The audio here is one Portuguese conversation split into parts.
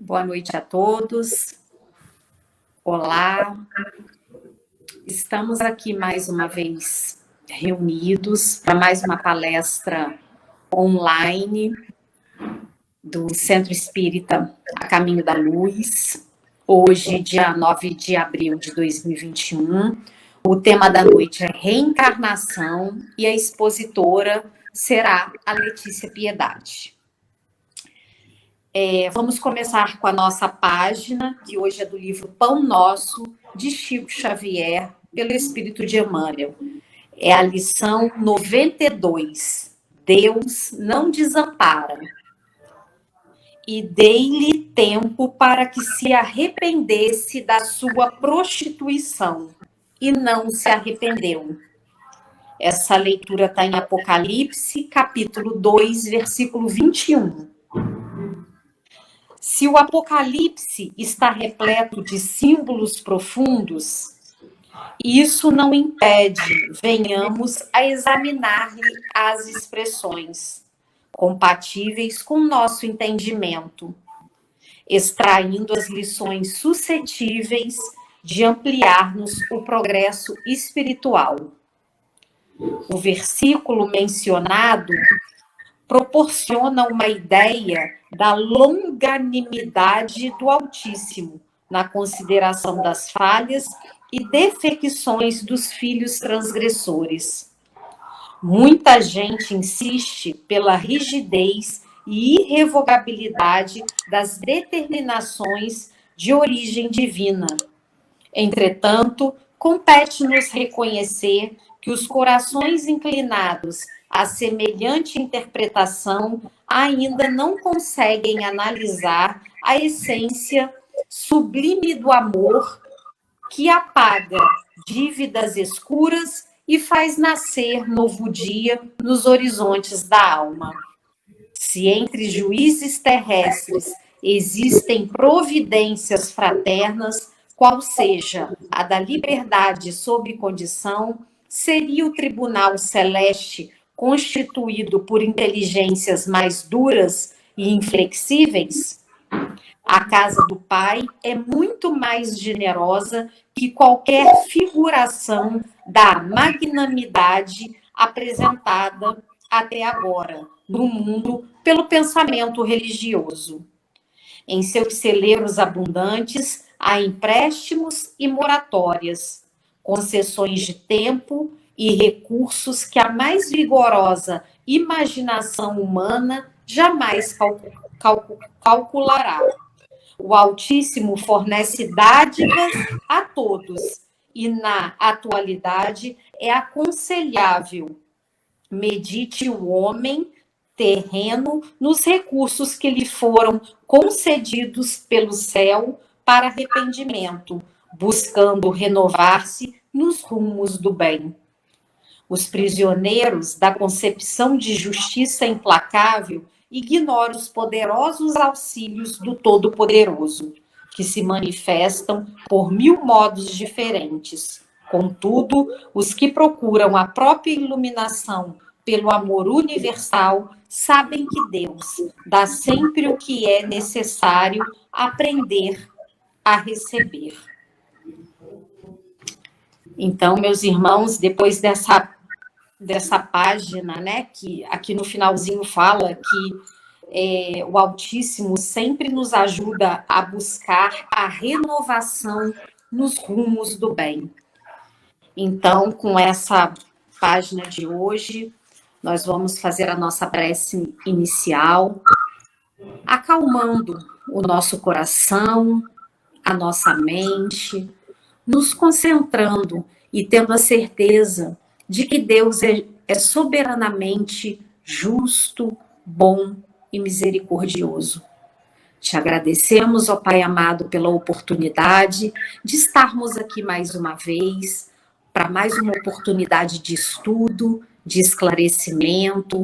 Boa noite a todos. Olá. Estamos aqui mais uma vez reunidos para mais uma palestra online do Centro Espírita A Caminho da Luz. Hoje, dia 9 de abril de 2021. O tema da noite é reencarnação e a expositora será a Letícia Piedade. Vamos começar com a nossa página, que hoje é do livro Pão Nosso, de Chico Xavier, pelo Espírito de Emmanuel. É a lição 92. Deus não desampara. E dei-lhe tempo para que se arrependesse da sua prostituição, e não se arrependeu. Essa leitura está em Apocalipse, capítulo 2, versículo 21. Se o Apocalipse está repleto de símbolos profundos, isso não impede venhamos a examinar-lhe as expressões compatíveis com nosso entendimento, extraindo as lições suscetíveis de ampliar-nos o progresso espiritual. O versículo mencionado proporciona uma ideia da longanimidade do Altíssimo na consideração das falhas e defecções dos filhos transgressores. Muita gente insiste pela rigidez e irrevogabilidade das determinações de origem divina. Entretanto, compete-nos reconhecer que os corações inclinados a semelhante interpretação ainda não conseguem analisar a essência sublime do amor que apaga dívidas escuras e faz nascer novo dia nos horizontes da alma. Se entre juízes terrestres existem providências fraternas, qual seja a da liberdade sob condição, seria o tribunal celeste constituído por inteligências mais duras e inflexíveis? A casa do Pai é muito mais generosa que qualquer figuração da magnanimidade apresentada até agora no mundo pelo pensamento religioso. Em seus celeiros abundantes há empréstimos e moratórias, concessões de tempo e recursos que a mais vigorosa imaginação humana jamais calculará. O Altíssimo fornece dádivas a todos e, na atualidade, é aconselhável medite o homem terreno nos recursos que lhe foram concedidos pelo céu para arrependimento, buscando renovar-se nos rumos do bem. Os prisioneiros da concepção de justiça implacável ignoram os poderosos auxílios do Todo-Poderoso, que se manifestam por 1000 modos diferentes. Contudo, os que procuram a própria iluminação pelo amor universal sabem que Deus dá sempre o que é necessário aprender a receber. Então, meus irmãos, depois dessa página, né, que aqui no finalzinho fala que o Altíssimo sempre nos ajuda a buscar a renovação nos rumos do bem. Então, com essa página de hoje, nós vamos fazer a nossa prece inicial, acalmando o nosso coração, a nossa mente, nos concentrando e tendo a certeza de que Deus é soberanamente justo, bom e misericordioso. Te agradecemos, ó Pai amado, pela oportunidade de estarmos aqui mais uma vez, para mais uma oportunidade de estudo, de esclarecimento,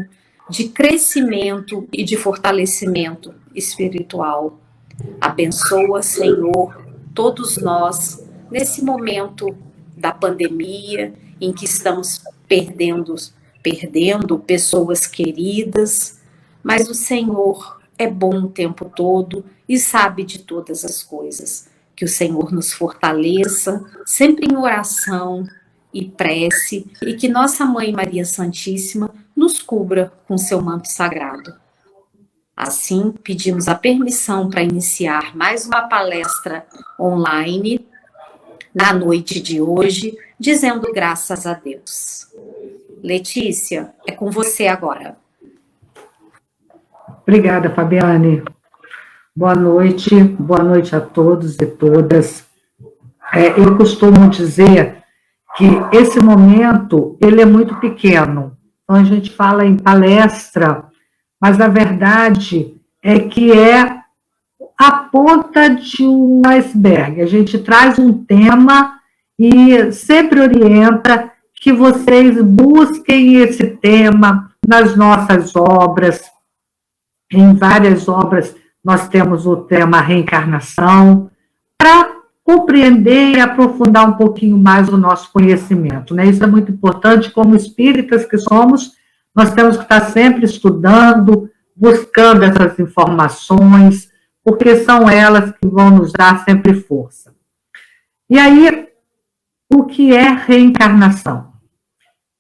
de crescimento e de fortalecimento espiritual. Abençoa, Senhor, todos nós, nesse momento da pandemia, em que estamos perdendo pessoas queridas, mas o Senhor é bom o tempo todo e sabe de todas as coisas. Que o Senhor nos fortaleça, sempre em oração e prece, e que nossa Mãe Maria Santíssima nos cubra com seu manto sagrado. Assim, pedimos a permissão para iniciar mais uma palestra online na noite de hoje, dizendo graças a Deus. Letícia, é com você agora. Obrigada, Fabiane. Boa noite a todos e todas. Eu costumo dizer que esse momento, ele é muito pequeno. Então, a gente fala em palestra, mas a verdade é que é a ponta de um iceberg. A gente traz um tema e sempre orienta que vocês busquem esse tema nas nossas obras. Em várias obras nós temos o tema reencarnação, para compreender e aprofundar um pouquinho mais o nosso conhecimento, né? Isso é muito importante, como espíritas que somos, nós temos que estar sempre estudando, buscando essas informações, porque são elas que vão nos dar sempre força. E aí, o que é reencarnação?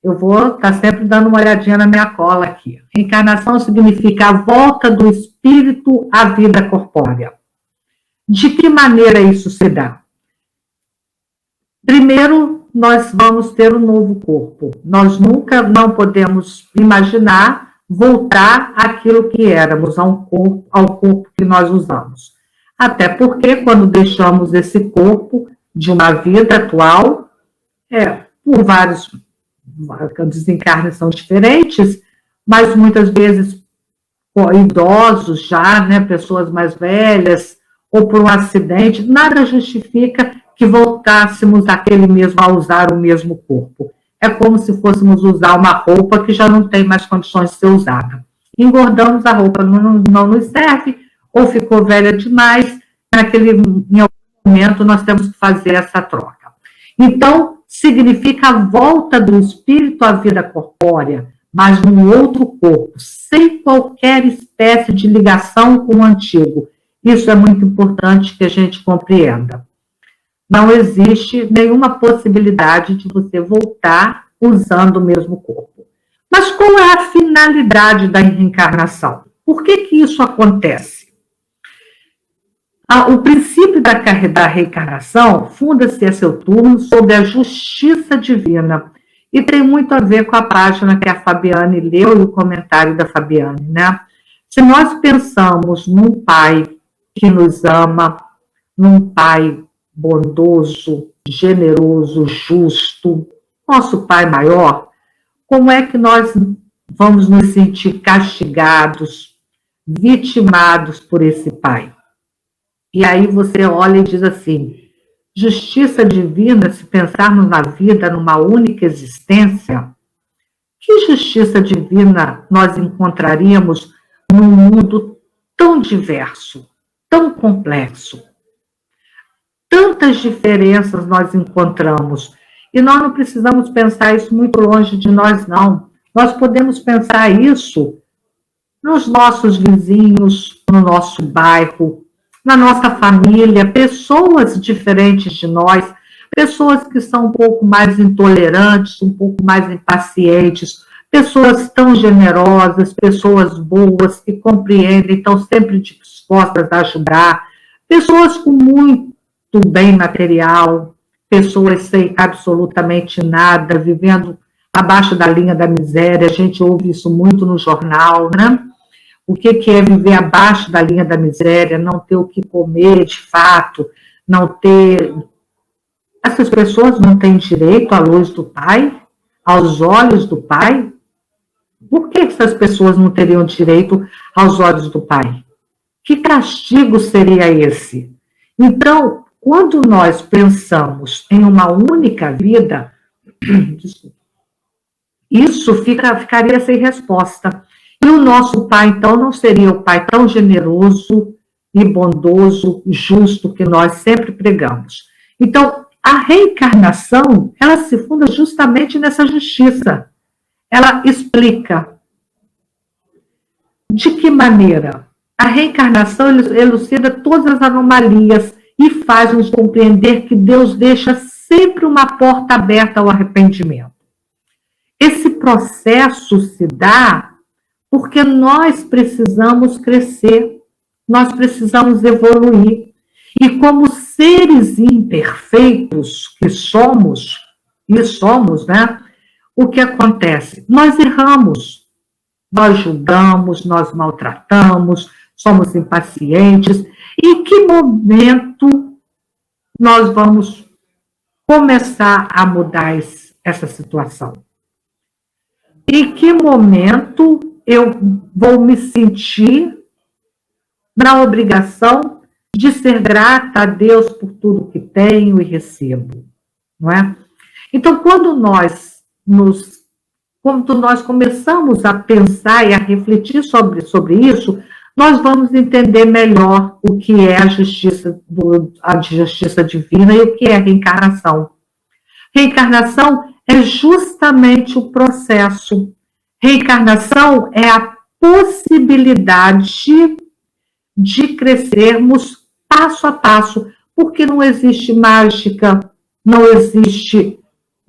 Eu vou estar sempre dando uma olhadinha na minha cola aqui. Reencarnação significa a volta do espírito à vida corpórea. De que maneira isso se dá? Primeiro, nós vamos ter um novo corpo. Nós nunca não podemos imaginar voltar àquilo que éramos, ao corpo que nós usamos. Até porque, quando deixamos esse corpo de uma vida atual, por vários desencarnes são diferentes, mas muitas vezes idosos já, né, pessoas mais velhas, ou por um acidente, nada justifica que voltássemos a usar o mesmo corpo. É como se fôssemos usar uma roupa que já não tem mais condições de ser usada. Engordamos, a roupa não nos serve, ou ficou velha demais, em algum momento nós temos que fazer essa troca. Então, significa a volta do espírito à vida corpórea, mas num outro corpo, sem qualquer espécie de ligação com o antigo. Isso é muito importante que a gente compreenda. Não existe nenhuma possibilidade de você voltar usando o mesmo corpo. Mas qual é a finalidade da reencarnação? Por que isso acontece? O princípio da reencarnação funda-se a seu turno sobre a justiça divina e tem muito a ver com a página que a Fabiane leu e o comentário da Fabiane, né? Se nós pensamos num pai que nos ama, num pai bondoso, generoso, justo, nosso pai maior, como é que nós vamos nos sentir castigados, vitimados por esse pai? E aí você olha e diz assim, justiça divina, se pensarmos na vida numa única existência, que justiça divina nós encontraríamos num mundo tão diverso, tão complexo? Tantas diferenças nós encontramos, e nós não precisamos pensar isso muito longe de nós, não. Nós podemos pensar isso nos nossos vizinhos, no nosso bairro, na nossa família, pessoas diferentes de nós, pessoas que são um pouco mais intolerantes, um pouco mais impacientes, pessoas tão generosas, pessoas boas, que compreendem, estão sempre dispostas a ajudar, pessoas com muito bem material, pessoas sem absolutamente nada, vivendo abaixo da linha da miséria, a gente ouve isso muito no jornal, né? O que é viver abaixo da linha da miséria, não ter o que comer de fato, não ter... Essas pessoas não têm direito à luz do Pai, aos olhos do Pai? Por que essas pessoas não teriam direito aos olhos do Pai? Que castigo seria esse? Então, quando nós pensamos em uma única vida, isso ficaria sem resposta. E o nosso Pai, então, não seria o Pai tão generoso e bondoso, justo, que nós sempre pregamos. Então, a reencarnação, ela se funda justamente nessa justiça. Ela explica de que maneira A reencarnação elucida todas as anomalias e faz-nos compreender que Deus deixa sempre uma porta aberta ao arrependimento. Esse processo se dá porque nós precisamos crescer, nós precisamos evoluir. E como seres imperfeitos que somos, né? O que acontece? Nós erramos, nós julgamos, nós maltratamos, somos impacientes. E em que momento nós vamos começar a mudar essa situação? Em que momento eu vou me sentir na obrigação de ser grata a Deus por tudo que tenho e recebo, não é? Então, quando nós começamos a pensar e a refletir sobre isso, nós vamos entender melhor o que é a justiça divina e o que é a reencarnação. Reencarnação é justamente o processo. Reencarnação é a possibilidade de crescermos passo a passo, porque não existe mágica, não existe,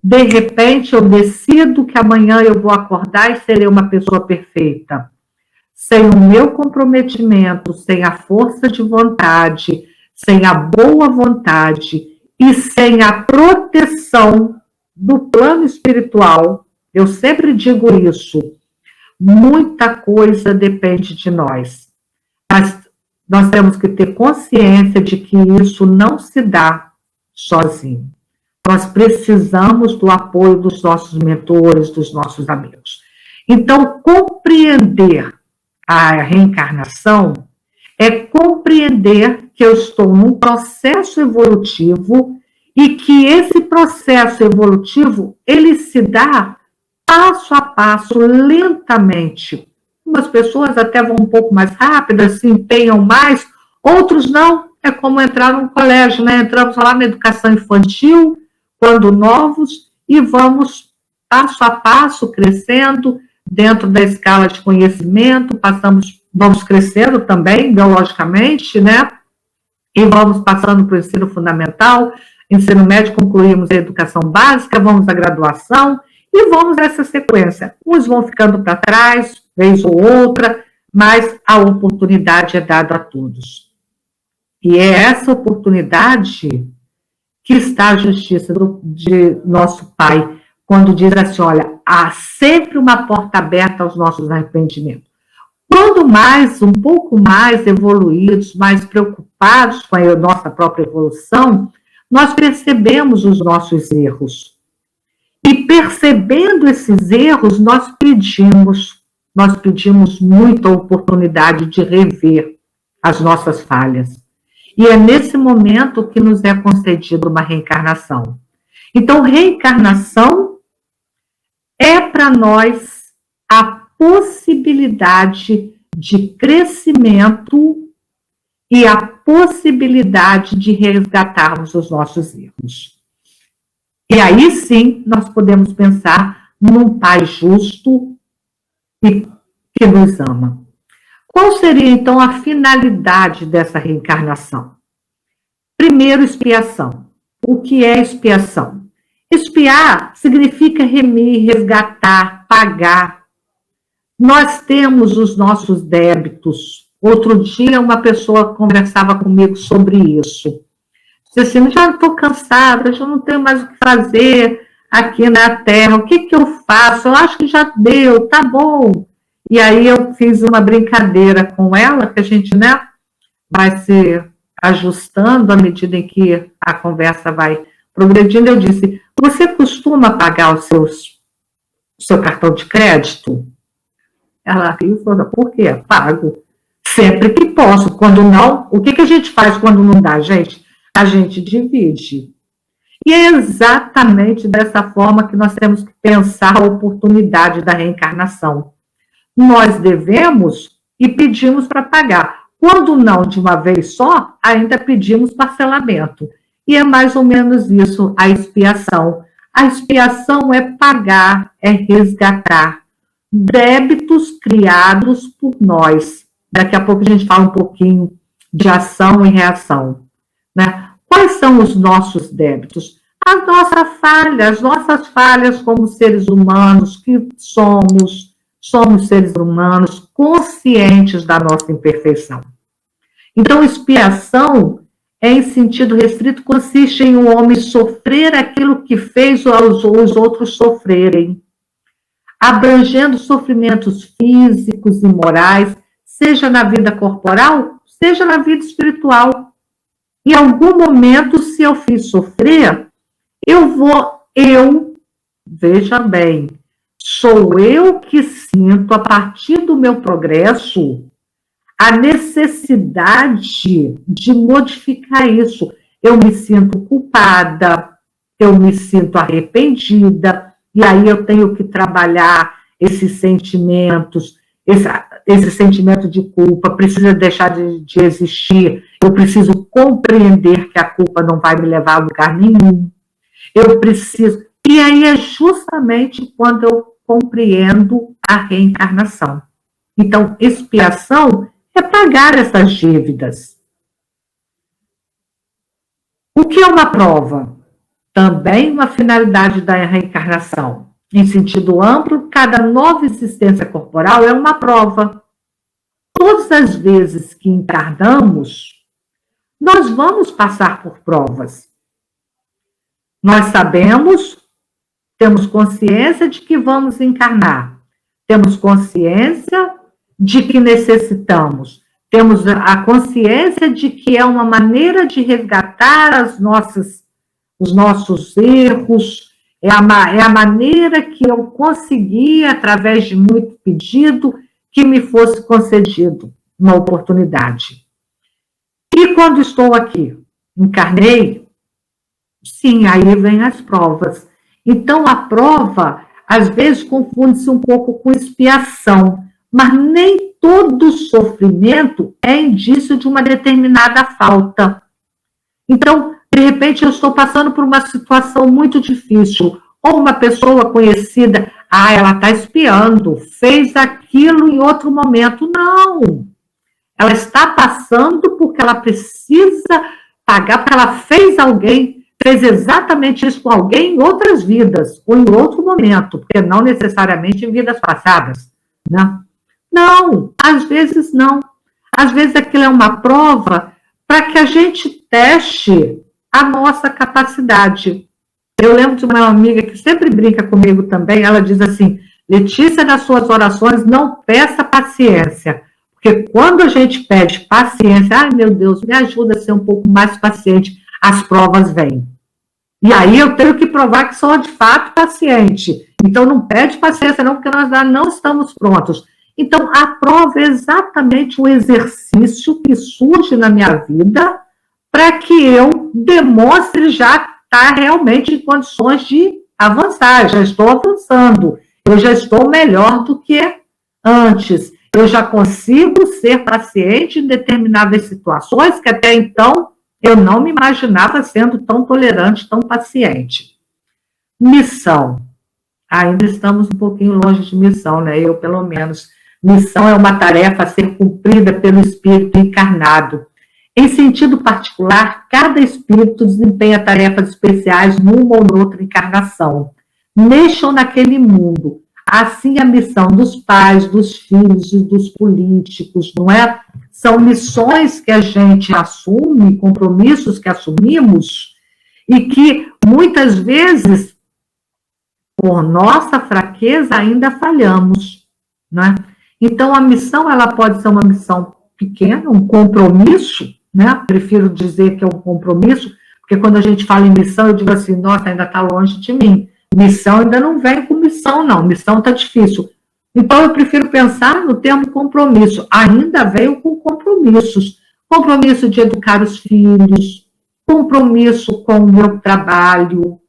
de repente eu decido que amanhã eu vou acordar e serei uma pessoa perfeita. Sem o meu comprometimento, sem a força de vontade, sem a boa vontade e sem a proteção do plano espiritual, eu sempre digo isso, muita coisa depende de nós. Mas nós temos que ter consciência de que isso não se dá sozinho. Nós precisamos do apoio dos nossos mentores, dos nossos amigos. Então, compreender a reencarnação é compreender que eu estou num processo evolutivo e que esse processo evolutivo, ele se dá passo a passo, lentamente. Umas pessoas até vão um pouco mais rápidas, se empenham mais, outros não. É como entrar num colégio, né? Entramos lá na educação infantil, quando novos, e vamos passo a passo crescendo dentro da escala de conhecimento, vamos crescendo também, biologicamente, né? E vamos passando para o ensino fundamental, ensino médio, concluímos a educação básica, vamos à graduação, e vamos nessa sequência. Uns vão ficando para trás, vez ou outra, mas a oportunidade é dada a todos. E é essa oportunidade que está a justiça de nosso Pai, quando diz assim, olha, há sempre uma porta aberta aos nossos arrependimentos. Quando um pouco mais evoluídos, mais preocupados com a nossa própria evolução, nós percebemos os nossos erros. E percebendo esses erros, nós pedimos muita oportunidade de rever as nossas falhas. E é nesse momento que nos é concedida uma reencarnação. Então, reencarnação é para nós a possibilidade de crescimento e a possibilidade de resgatarmos os nossos erros. E aí sim, nós podemos pensar num Pai justo e que nos ama. Qual seria, então, a finalidade dessa reencarnação? Primeiro, expiação. O que é expiação? Expiar significa remir, resgatar, pagar. Nós temos os nossos débitos. Outro dia, uma pessoa conversava comigo sobre isso. Disse assim, já estou cansada, já não tenho mais o que fazer aqui na Terra. O que eu faço? Eu acho que já deu, tá bom. E aí eu fiz uma brincadeira com ela, que a gente, né, vai se ajustando à medida em que a conversa vai progredindo. Eu disse, você costuma pagar o seu cartão de crédito? Ela riu e falou, por quê? Pago. Sempre que posso. Quando não, o que a gente faz quando não dá, gente? A gente divide. E é exatamente dessa forma que nós temos que pensar a oportunidade da reencarnação. Nós devemos e pedimos para pagar. Quando não de uma vez só, ainda pedimos parcelamento. E é mais ou menos isso a expiação. A expiação é pagar, é resgatar débitos criados por nós. Daqui a pouco a gente fala um pouquinho de ação e reação, né? Quais são os nossos débitos? As nossas falhas como seres humanos que somos seres humanos conscientes da nossa imperfeição. Então, expiação, em sentido restrito, consiste em um homem sofrer aquilo que fez os outros sofrerem, abrangendo sofrimentos físicos e morais, seja na vida corporal, seja na vida espiritual. Em algum momento, se eu fiz sofrer, veja bem, sou eu que sinto, a partir do meu progresso, a necessidade de modificar isso. Eu me sinto culpada, eu me sinto arrependida, e aí eu tenho que trabalhar esses sentimentos, esse sentimento de culpa precisa deixar de existir, eu preciso compreender que a culpa não vai me levar a lugar nenhum, eu preciso... E aí é justamente quando eu compreendo a reencarnação. Então, expiação é pagar essas dívidas. O que é uma prova? Também uma finalidade da reencarnação. Em sentido amplo, cada nova existência corporal é uma prova. Todas as vezes que encarnamos, nós vamos passar por provas. Nós sabemos, temos consciência de que vamos encarnar. Temos consciência de que necessitamos. Temos a consciência de que é uma maneira de resgatar os nossos erros, é a maneira que eu consegui, através de muito pedido, que me fosse concedido uma oportunidade. E quando estou aqui, encarnei, sim, aí vem as provas. Então, a prova, às vezes, confunde-se um pouco com expiação, mas nem todo sofrimento é indício de uma determinada falta. Então, de repente, eu estou passando por uma situação muito difícil, ou uma pessoa conhecida, ela está expiando, fez aquilo em outro momento. Não! Ela está passando porque ela precisa pagar, porque ela fez exatamente isso com alguém em outras vidas, ou em outro momento, porque não necessariamente em vidas passadas, né? Não, às vezes não. Às vezes aquilo é uma prova para que a gente teste a nossa capacidade. Eu lembro de uma amiga que sempre brinca comigo também, ela diz assim, Letícia, nas suas orações, não peça paciência, porque quando a gente pede paciência, ai meu Deus, me ajuda a ser um pouco mais paciente, as provas vêm. E aí eu tenho que provar que sou de fato paciente. Então não pede paciência não, porque nós não estamos prontos. Então a prova é exatamente o exercício que surge na minha vida para que eu demonstre já estar realmente em condições de avançar. Já estou avançando, eu já estou melhor do que antes. Eu já consigo ser paciente em determinadas situações que até então eu não me imaginava sendo tão tolerante, tão paciente. Missão. Ainda estamos um pouquinho longe de missão, né? Eu, pelo menos. Missão é uma tarefa a ser cumprida pelo espírito encarnado. Em sentido particular, cada espírito desempenha tarefas especiais numa ou noutra encarnação, neste ou naquele mundo. Assim, a missão dos pais, dos filhos e dos políticos, não é? São missões que a gente assume, compromissos que assumimos, e que, muitas vezes, por nossa fraqueza, ainda falhamos, né? Então, a missão, ela pode ser uma missão pequena, um compromisso, né? Prefiro dizer que é um compromisso, porque quando a gente fala em missão, eu digo assim, nossa, ainda está longe de mim. Missão ainda não vem com missão, não. Missão está difícil. Então, eu prefiro pensar no termo compromisso. Ainda venho com compromissos. Compromisso de educar os filhos, compromisso com o meu trabalho.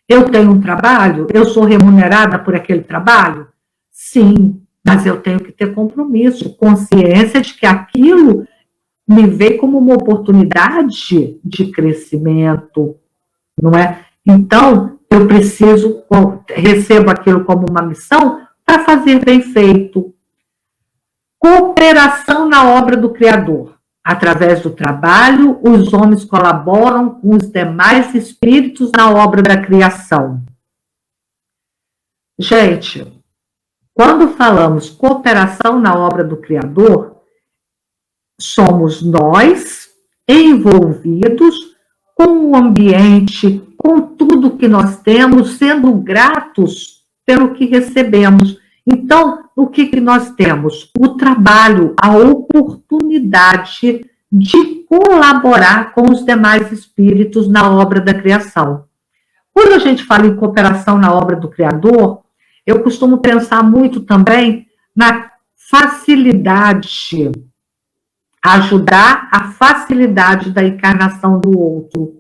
Eu tenho um trabalho? Eu sou remunerada por aquele trabalho? Sim, mas eu tenho que ter compromisso, consciência de que aquilo me vê como uma oportunidade de crescimento, não é? Então, eu recebo aquilo como uma missão para fazer bem feito. Cooperação na obra do Criador. Através do trabalho, os homens colaboram com os demais espíritos na obra da criação. Gente, quando falamos cooperação na obra do Criador, somos nós envolvidos com o ambiente, com tudo que nós temos, sendo gratos pelo que recebemos. Então, o que nós temos? O trabalho, a oportunidade de colaborar com os demais espíritos na obra da criação. Quando a gente fala em cooperação na obra do Criador, eu costumo pensar muito também na facilidade, ajudar a facilidade da encarnação do outro.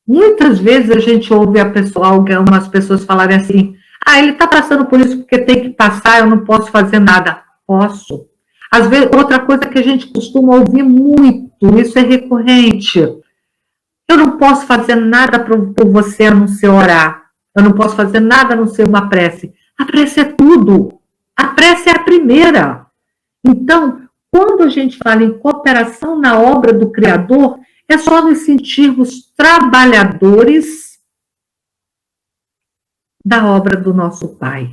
Muitas vezes a gente ouve algumas pessoas falarem assim: ele está passando por isso porque tem que passar, eu não posso fazer nada. Posso. Às vezes, outra coisa que a gente costuma ouvir muito, isso é recorrente: eu não posso fazer nada por você a não ser orar. Eu não posso fazer nada a não ser uma prece. A prece é tudo. A prece é a primeira. Então, quando a gente fala em cooperação na obra do Criador, é só nos sentirmos trabalhadores da obra do nosso Pai.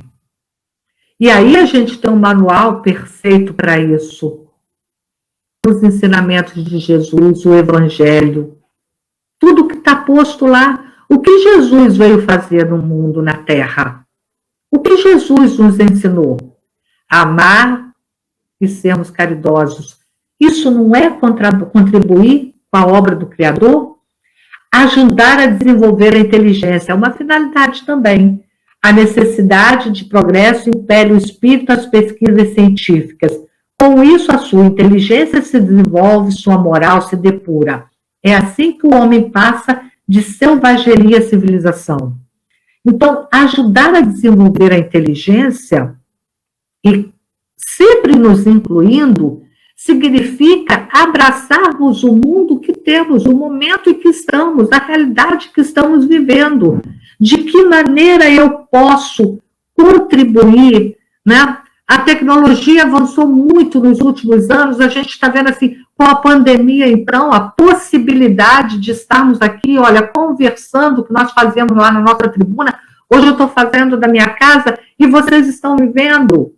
E aí a gente tem um manual perfeito para isso. Os ensinamentos de Jesus, o Evangelho, tudo que está posto lá. O que Jesus veio fazer no mundo, na Terra? O que Jesus nos ensinou? Amar e sermos caridosos. Isso não é contribuir com a obra do Criador? Ajudar a desenvolver a inteligência é uma finalidade também. A necessidade de progresso impele o espírito às pesquisas científicas. Com isso, a sua inteligência se desenvolve, sua moral se depura. É assim que o homem passa de selvageria à civilização. Então, ajudar a desenvolver a inteligência e sempre nos incluindo, significa abraçarmos o mundo que temos, o momento em que estamos, a realidade que estamos vivendo. De que maneira eu posso contribuir, né? A tecnologia avançou muito nos últimos anos, a gente está vendo assim, com a pandemia, então, a possibilidade de estarmos aqui, olha, conversando, o que nós fazemos lá na nossa tribuna, hoje eu estou fazendo da minha casa e vocês estão vivendo.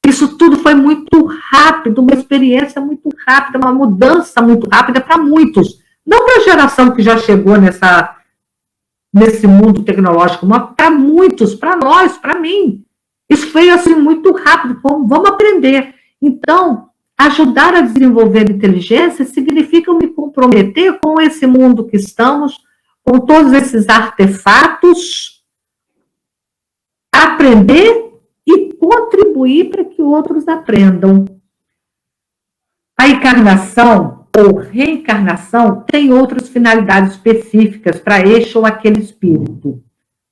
Isso tudo foi muito rápido, uma experiência muito rápida, uma mudança muito rápida para muitos. Não para a geração que já chegou nesse mundo tecnológico, mas para muitos, para nós, para mim. Isso foi assim muito rápido, vamos aprender. Então, ajudar a desenvolver inteligência significa me comprometer com esse mundo que estamos, com todos esses artefatos, aprender e contribuir para que outros aprendam. A encarnação ou reencarnação tem outras finalidades específicas para este ou aquele espírito,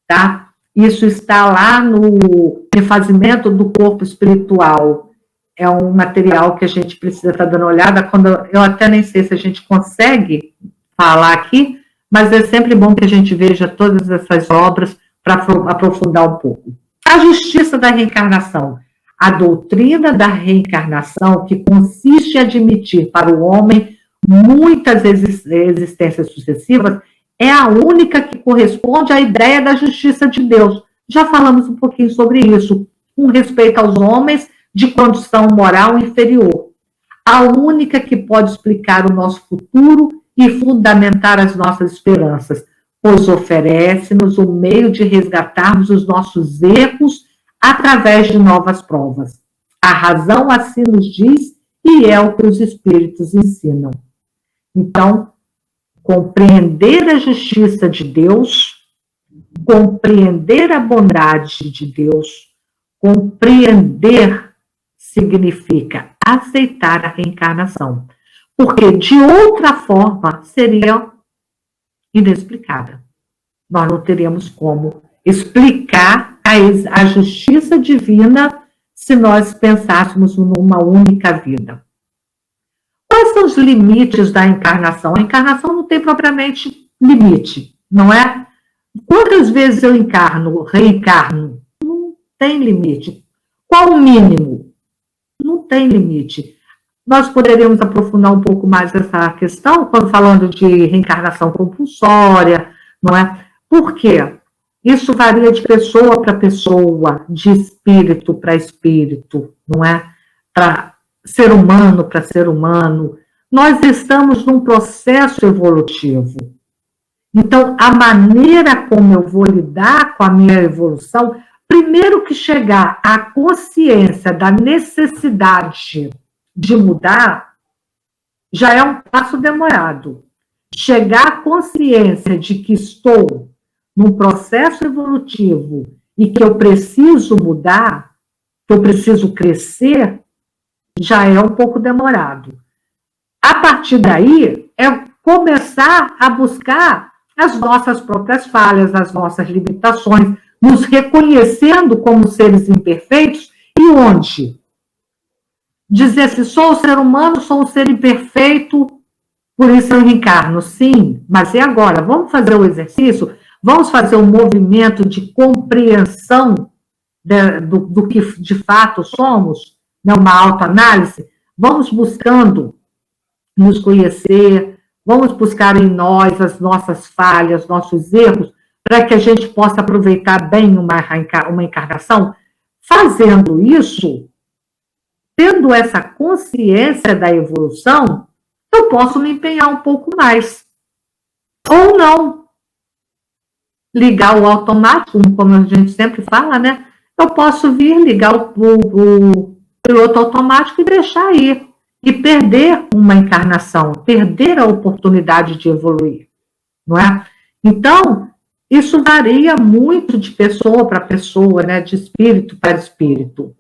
tá? Isso está lá no refazimento do corpo espiritual. É um material que a gente precisa estar dando uma olhada. Eu até nem sei se a gente consegue falar aqui, mas é sempre bom que a gente veja todas essas obras para aprofundar um pouco. A justiça da reencarnação. A doutrina da reencarnação, que consiste em admitir para o homem muitas existências sucessivas, é a única que corresponde à ideia da justiça de Deus. Já falamos um pouquinho sobre isso. Com respeito aos homens de condição moral inferior. A única que pode explicar o nosso futuro e fundamentar as nossas esperanças, pois oferece-nos o meio de resgatarmos os nossos erros através de novas provas. A razão assim nos diz e é o que os espíritos ensinam. Então, compreender a justiça de Deus, compreender a bondade de Deus, compreender significa aceitar a reencarnação, porque de outra forma seria inexplicável. Nós não teríamos como explicar a justiça divina se nós pensássemos numa única vida. Quais são os limites da encarnação? A encarnação não tem propriamente limite, não é? Quantas vezes eu reencarno? Não tem limite. Qual o mínimo? Não tem limite. Nós poderíamos aprofundar um pouco mais essa questão, quando falando de reencarnação compulsória, não é? Por quê? Isso varia de pessoa para pessoa, de espírito para espírito, não é? Para ser humano para ser humano. Nós estamos num processo evolutivo. Então, a maneira como eu vou lidar com a minha evolução, primeiro que chegar à consciência da necessidade de mudar, já é um passo demorado. Chegar à consciência de que estou num processo evolutivo e que eu preciso mudar, que eu preciso crescer, já é um pouco demorado. A partir daí, é começar a buscar as nossas próprias falhas, as nossas limitações, nos reconhecendo como seres imperfeitos e onde? Dizer se sou um ser humano, sou um ser imperfeito, por isso eu reencarno. Sim, mas e agora? Vamos fazer o exercício? Vamos fazer um movimento de compreensão do que de fato somos? Uma autoanálise? Vamos buscando nos conhecer, vamos buscar em nós as nossas falhas, nossos erros, para que a gente possa aproveitar bem uma encarnação. Fazendo isso, tendo essa consciência da evolução, eu posso me empenhar um pouco mais. Ou não. Ligar o automático, como a gente sempre fala, né? Eu posso vir ligar o piloto automático e deixar ir. E perder uma encarnação, perder a oportunidade de evoluir, não é? Então, isso varia muito de pessoa para pessoa, né? De espírito para espírito.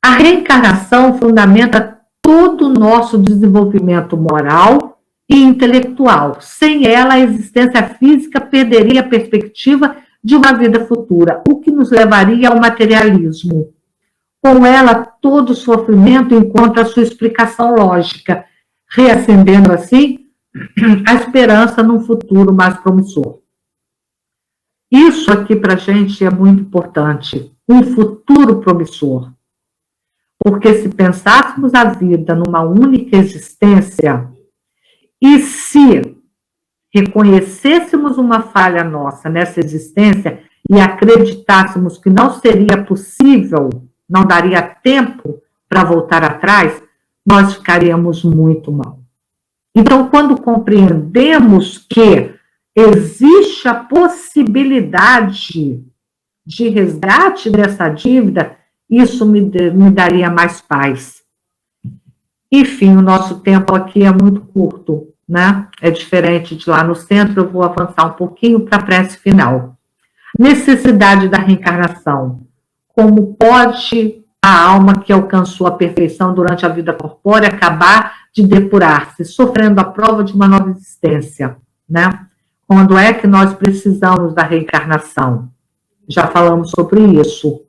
A reencarnação fundamenta todo o nosso desenvolvimento moral e intelectual. Sem ela, a existência física perderia a perspectiva de uma vida futura, o que nos levaria ao materialismo. Com ela, todo o sofrimento encontra a sua explicação lógica, reacendendo assim a esperança num futuro mais promissor. Isso aqui para a gente é muito importante, um futuro promissor. Porque se pensássemos a vida numa única existência, e se reconhecêssemos uma falha nossa nessa existência e acreditássemos que não seria possível, não daria tempo para voltar atrás, nós ficaríamos muito mal. Então, quando compreendemos que existe a possibilidade de resgate dessa dívida, isso me daria mais paz. Enfim, o nosso tempo aqui é muito curto, né? É diferente de lá no centro, eu vou avançar um pouquinho para a prece final. Necessidade da reencarnação. Como pode a alma que alcançou a perfeição durante a vida corpórea acabar de depurar-se, sofrendo a prova de uma nova existência, né? Quando é que nós precisamos da reencarnação? Já falamos sobre isso.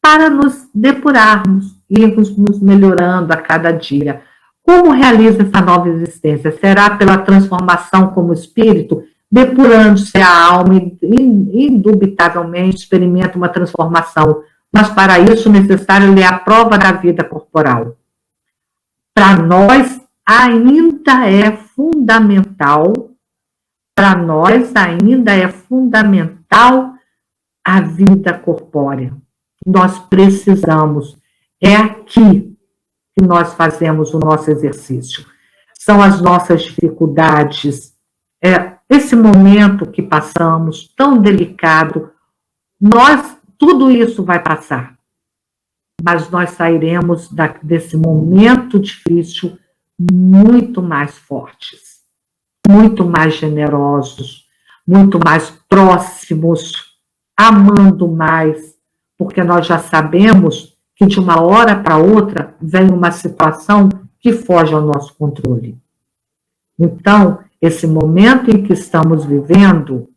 Para nos depurarmos, irmos nos melhorando a cada dia. Como realiza essa nova existência? Será pela transformação como espírito, depurando-se a alma, indubitavelmente experimenta uma transformação, mas para isso necessário ler a prova da vida corporal. Para nós ainda é fundamental, a vida corpórea. Nós precisamos, é aqui que nós fazemos o nosso exercício. São as nossas dificuldades, esse momento que passamos, tão delicado, tudo isso vai passar, mas nós sairemos desse momento difícil muito mais fortes, muito mais generosos, muito mais próximos, amando mais, porque nós já sabemos que de uma hora para outra vem uma situação que foge ao nosso controle. Então, esse momento em que estamos vivendo,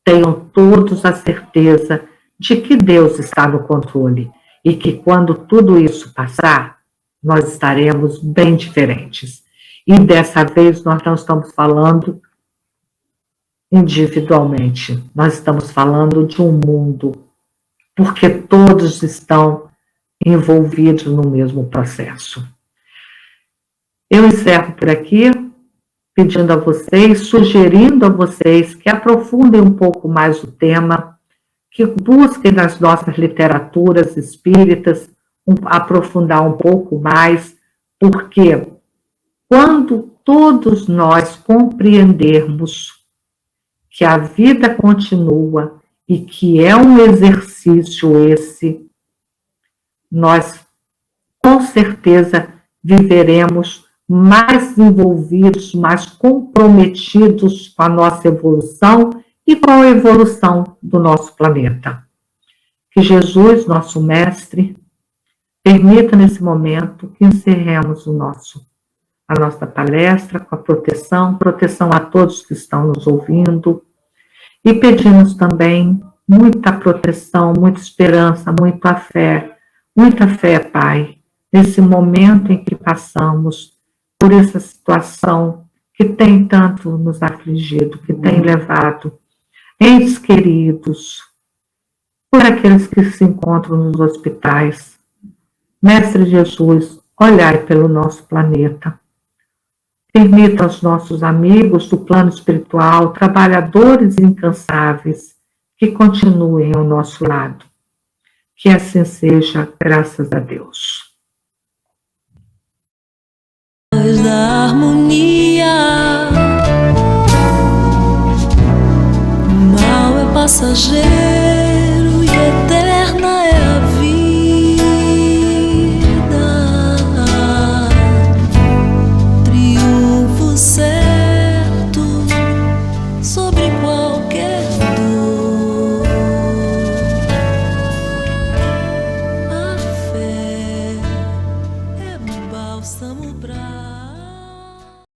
tenham todos a certeza de que Deus está no controle e que quando tudo isso passar, nós estaremos bem diferentes. E dessa vez nós não estamos falando individualmente, nós estamos falando de um mundo, porque todos estão envolvidos no mesmo processo. Eu encerro por aqui, pedindo a vocês, sugerindo a vocês que aprofundem um pouco mais o tema, que busquem nas nossas literaturas espíritas aprofundar um pouco mais, porque quando todos nós compreendermos que a vida continua e que é um exercício esse, nós com certeza viveremos mais envolvidos, mais comprometidos com a nossa evolução e com a evolução do nosso planeta. Que Jesus, nosso mestre, permita nesse momento que encerremos a nossa palestra com a proteção a todos que estão nos ouvindo, e pedimos também muita proteção, muita esperança, muita fé, Pai, nesse momento em que passamos por essa situação que tem tanto nos afligido, que tem levado entes queridos, por aqueles que se encontram nos hospitais. Mestre Jesus, olhai pelo nosso planeta. Permita aos nossos amigos do plano espiritual, trabalhadores incansáveis, que continuem ao nosso lado. Que assim seja, graças a Deus. Da harmonia, o mal é passageiro.